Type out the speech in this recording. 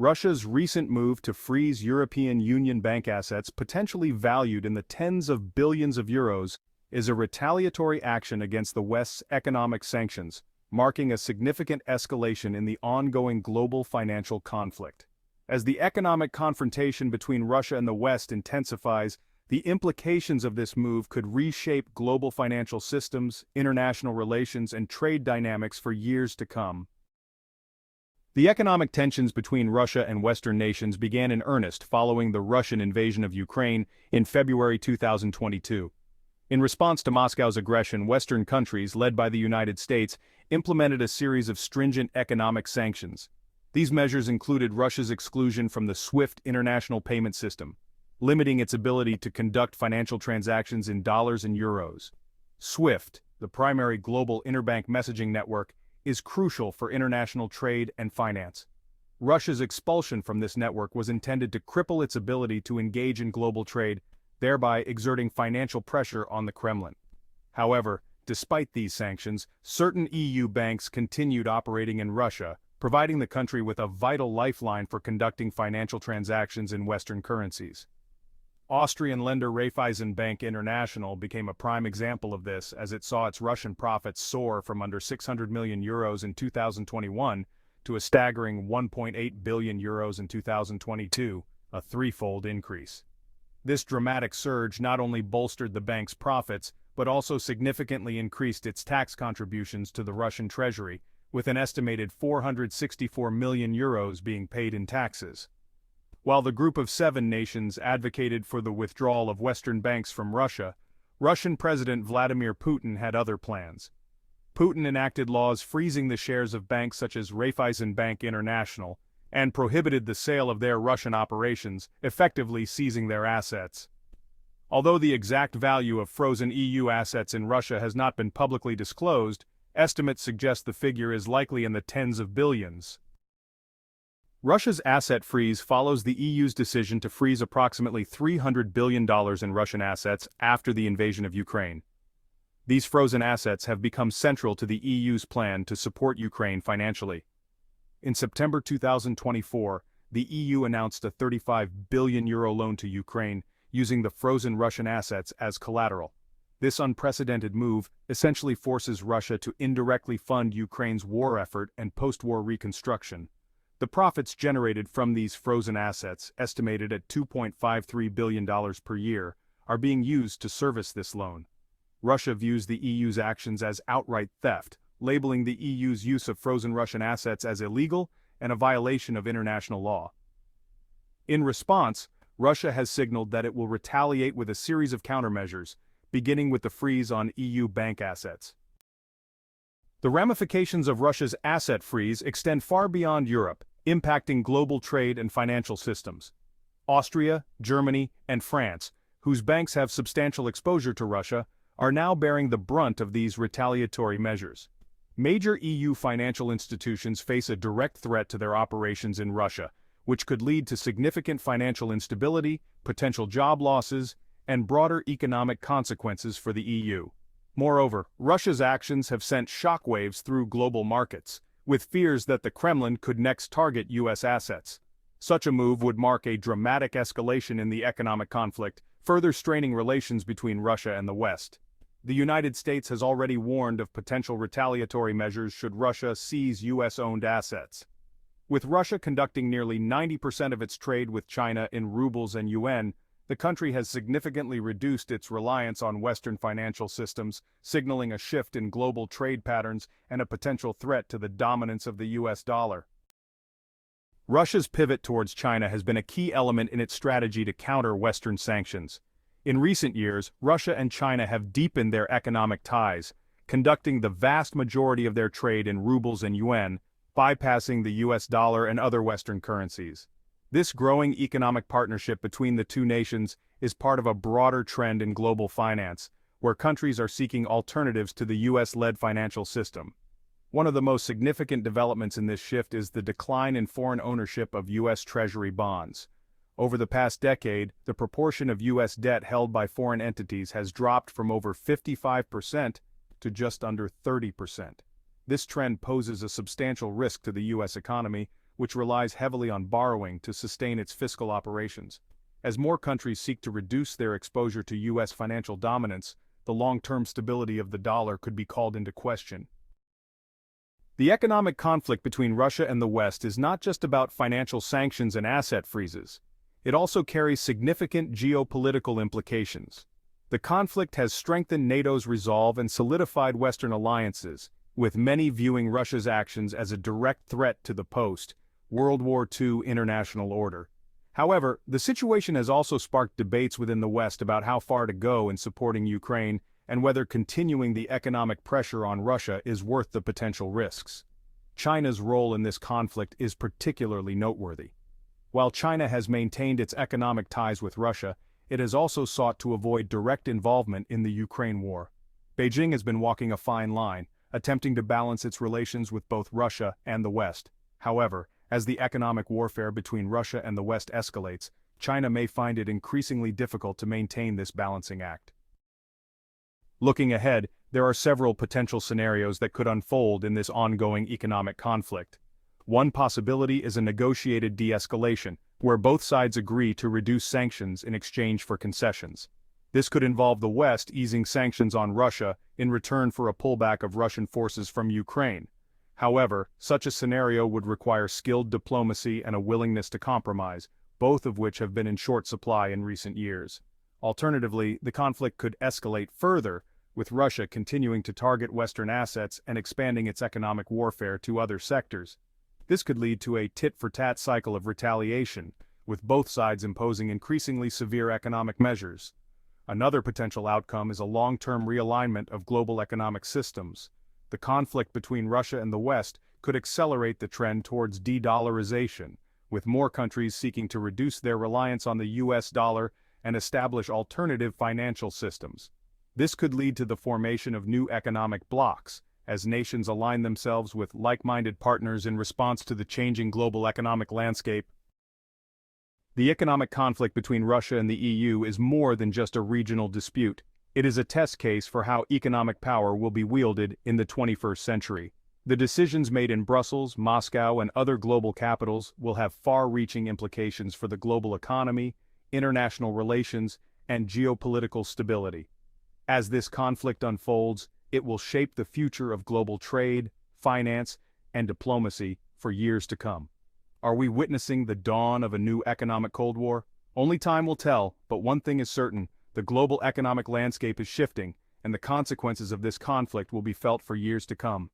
Russia's recent move to freeze European Union bank assets potentially valued in the tens of billions of euros is a retaliatory action against the West's economic sanctions, marking a significant escalation in the ongoing global financial conflict. As the economic confrontation between Russia and the West intensifies, the implications of this move could reshape global financial systems, international relations, and trade dynamics for years to come. The economic tensions between Russia and Western nations began in earnest following the Russian invasion of Ukraine in February 2022. In response to Moscow's aggression, Western countries, led by the United States, implemented a series of stringent economic sanctions. These measures included Russia's exclusion from the SWIFT international payment system, limiting its ability to conduct financial transactions in dollars and euros. SWIFT, the primary global interbank messaging network, is crucial for international trade and finance. Russia's expulsion from this network was intended to cripple its ability to engage in global trade, thereby exerting financial pressure on the Kremlin. However, despite these sanctions, certain EU banks continued operating in Russia, providing the country with a vital lifeline for conducting financial transactions in Western currencies. Austrian lender Raiffeisen Bank International became a prime example of this as it saw its Russian profits soar from under 600 million euros in 2021 to a staggering 1.8 billion euros in 2022, a threefold increase. This dramatic surge not only bolstered the bank's profits, but also significantly increased its tax contributions to the Russian treasury, with an estimated 464 million euros being paid in taxes. While the Group of Seven nations advocated for the withdrawal of Western banks from Russia, Russian President Vladimir Putin had other plans. Putin enacted laws freezing the shares of banks such as Raiffeisen Bank International and prohibited the sale of their Russian operations, effectively seizing their assets. Although the exact value of frozen EU assets in Russia has not been publicly disclosed, estimates suggest the figure is likely in the tens of billions. Russia's asset freeze follows the EU's decision to freeze approximately $300 billion in Russian assets after the invasion of Ukraine. These frozen assets have become central to the EU's plan to support Ukraine financially. In September 2024, the EU announced a €35 billion loan to Ukraine, using the frozen Russian assets as collateral. This unprecedented move essentially forces Russia to indirectly fund Ukraine's war effort and post-war reconstruction. The profits generated from these frozen assets, estimated at $2.53 billion per year, are being used to service this loan. Russia views the EU's actions as outright theft, labeling the EU's use of frozen Russian assets as illegal and a violation of international law. In response, Russia has signaled that it will retaliate with a series of countermeasures, beginning with the freeze on EU bank assets. The ramifications of Russia's asset freeze extend far beyond Europe, impacting global trade and financial systems. Austria, Germany, and France, whose banks have substantial exposure to Russia, are now bearing the brunt of these retaliatory measures. Major EU financial institutions face a direct threat to their operations in Russia, which could lead to significant financial instability, potential job losses, and broader economic consequences for the EU. Moreover, Russia's actions have sent shockwaves through global markets, with fears that the Kremlin could next target U.S. assets. Such a move would mark a dramatic escalation in the economic conflict, further straining relations between Russia and the West. The United States has already warned of potential retaliatory measures should Russia seize U.S.-owned assets. With Russia conducting nearly 90% of its trade with China in rubles and yuan, the country has significantly reduced its reliance on Western financial systems, signaling a shift in global trade patterns and a potential threat to the dominance of the US dollar. Russia's pivot towards China has been a key element in its strategy to counter Western sanctions. In recent years, Russia and China have deepened their economic ties, conducting the vast majority of their trade in rubles and yuan, bypassing the US dollar and other Western currencies. This growing economic partnership between the two nations is part of a broader trend in global finance, where countries are seeking alternatives to the US-led financial system. One of the most significant developments in this shift is the decline in foreign ownership of US Treasury bonds. Over the past decade, the proportion of US debt held by foreign entities has dropped from over 55% to just under 30%. This trend poses a substantial risk to the US economy, which relies heavily on borrowing to sustain its fiscal operations. As more countries seek to reduce their exposure to U.S. financial dominance, the long-term stability of the dollar could be called into question. The economic conflict between Russia and the West is not just about financial sanctions and asset freezes. It also carries significant geopolitical implications. The conflict has strengthened NATO's resolve and solidified Western alliances, with many viewing Russia's actions as a direct threat to the post-World War II international order. However, the situation has also sparked debates within the West about how far to go in supporting Ukraine and whether continuing the economic pressure on Russia is worth the potential risks. China's role in this conflict is particularly noteworthy. While China has maintained its economic ties with Russia, it has also sought to avoid direct involvement in the Ukraine war. Beijing has been walking a fine line, attempting to balance its relations with both Russia and the West. However, as the economic warfare between Russia and the West escalates, China may find it increasingly difficult to maintain this balancing act. Looking ahead, there are several potential scenarios that could unfold in this ongoing economic conflict. One possibility is a negotiated de-escalation, where both sides agree to reduce sanctions in exchange for concessions. This could involve the West easing sanctions on Russia in return for a pullback of Russian forces from Ukraine. However, such a scenario would require skilled diplomacy and a willingness to compromise, both of which have been in short supply in recent years. Alternatively, the conflict could escalate further, with Russia continuing to target Western assets and expanding its economic warfare to other sectors. This could lead to a tit-for-tat cycle of retaliation, with both sides imposing increasingly severe economic measures. Another potential outcome is a long-term realignment of global economic systems. The conflict between Russia and the West could accelerate the trend towards de-dollarization, with more countries seeking to reduce their reliance on the US dollar and establish alternative financial systems. This could lead to the formation of new economic blocs, as nations align themselves with like-minded partners in response to the changing global economic landscape. The economic conflict between Russia and the EU is more than just a regional dispute. It is a test case for how economic power will be wielded in the 21st century. The decisions made in Brussels, Moscow, and other global capitals will have far-reaching implications for the global economy, international relations, and geopolitical stability. As this conflict unfolds, it will shape the future of global trade, finance, and diplomacy for years to come. Are we witnessing the dawn of a new economic Cold War? Only time will tell, but one thing is certain: the global economic landscape is shifting, and the consequences of this conflict will be felt for years to come.